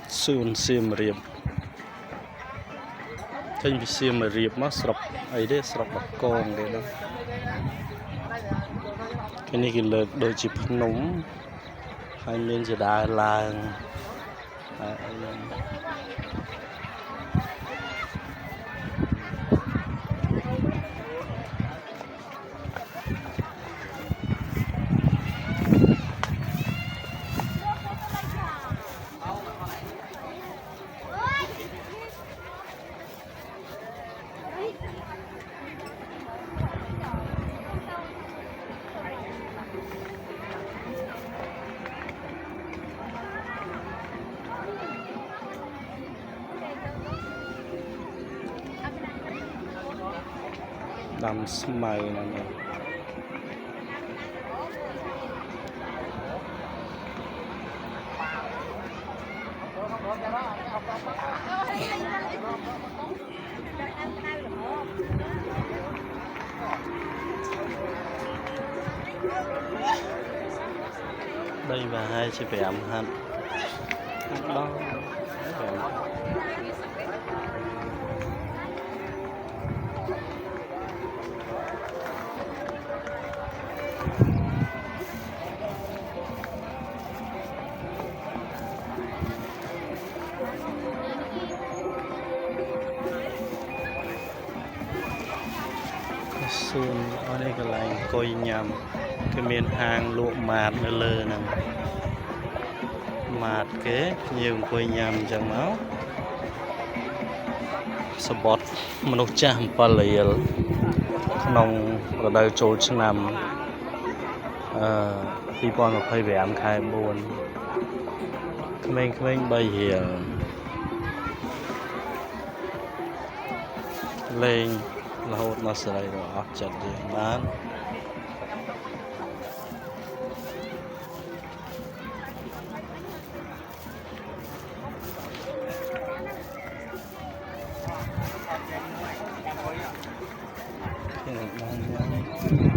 Soon Sim Reap Thanh bị Sim Reap mất sập ấy đấy sập bạc con đấy đó cái này cái lợt đôi chip núng hai bênจะได้ลางดำสมัยนั่นเองđây và hai chị bé hẳn đó Xuân ở đây cái lạnh coi nhầm cái miền hàng lụa mạt nó lơ nè mạt kế nhiều coi nhầm chẳng máu sportមនុស្សចាស់7រៀលក្នុងរដូវចូលឆ្នាំ2025ខែ4ក្មេងៗ3រៀលលេងរហូតមកស្រីដល់អស់ចិត្តយើងបានHãy subscribe cho kênh Ghiền Mì Gõ để không bỏ lỡ